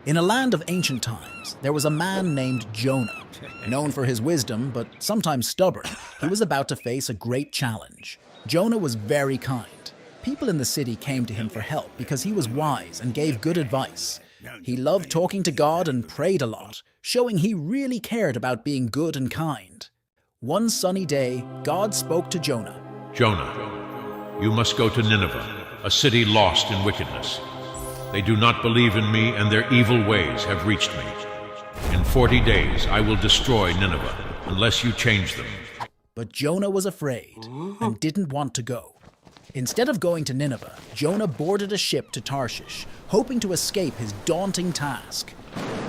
In a land of ancient times, there was a man named Jonah. Known for his wisdom, but sometimes stubborn, he was about to face a great challenge. Jonah was very kind. People in the city came to him for help because he was wise and gave good advice. He loved talking to God and prayed a lot, showing he really cared about being good and kind. One sunny day, God spoke to Jonah. Jonah, you must go to Nineveh, a city lost in wickedness. They do not believe in me, and their evil ways have reached me. In 40 days I will destroy Nineveh, unless you change them. But Jonah was afraid and didn't want to go. Instead of going to Nineveh, Jonah boarded a ship to Tarshish, hoping to escape his daunting task.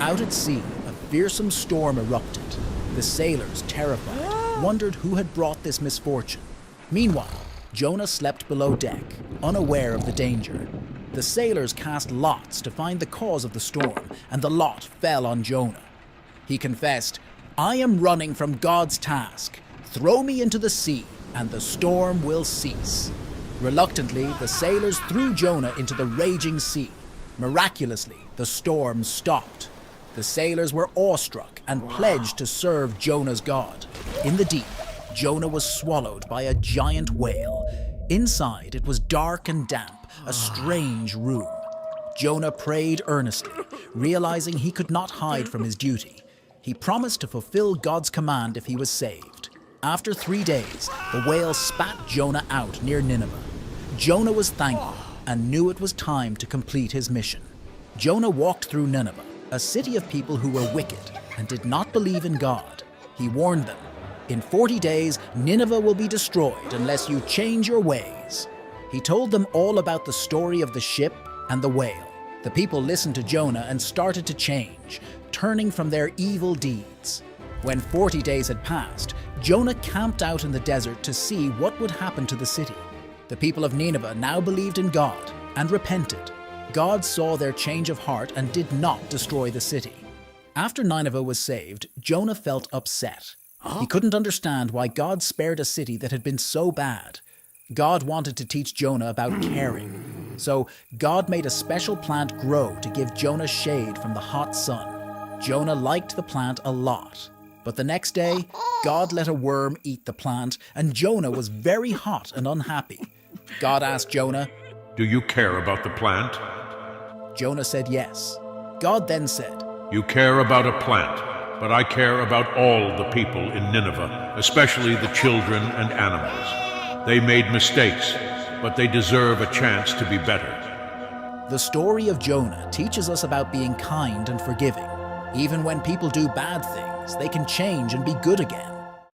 Out at sea, a fearsome storm erupted. The sailors, terrified, wondered who had brought this misfortune. Meanwhile, Jonah slept below deck, unaware of the danger. The sailors cast lots to find the cause of the storm, and the lot fell on Jonah. He confessed, "I am running from God's task. Throw me into the sea, and the storm will cease." Reluctantly, the sailors threw Jonah into the raging sea. Miraculously, the storm stopped. The sailors were awestruck and pledged to serve Jonah's God. In the deep, Jonah was swallowed by a giant whale. Inside, it was dark and damp, a strange room. Jonah prayed earnestly, realizing he could not hide from his duty. He promised to fulfill God's command if he was saved. After 3 days, the whale spat Jonah out near Nineveh. Jonah was thankful and knew it was time to complete his mission. Jonah walked through Nineveh, a city of people who were wicked and did not believe in God. He warned them, "In 40 days, Nineveh will be destroyed unless you change your ways." He told them all about the story of the ship and the whale. The people listened to Jonah and started to change, turning from their evil deeds. When 40 days had passed, Jonah camped out in the desert to see what would happen to the city. The people of Nineveh now believed in God and repented. God saw their change of heart and did not destroy the city. After Nineveh was saved, Jonah felt upset. He couldn't understand why God spared a city that had been so bad. God wanted to teach Jonah about caring. So God made a special plant grow to give Jonah shade from the hot sun. Jonah liked the plant a lot. But the next day, God let a worm eat the plant, and Jonah was very hot and unhappy. God asked Jonah, Do you care about the plant? Jonah said yes. God then said, You care about a plant, but I care about all the people in Nineveh, especially the children and animals. They made mistakes, but they deserve a chance to be better. The story of Jonah teaches us about being kind and forgiving. Even when people do bad things, they can change and be good again.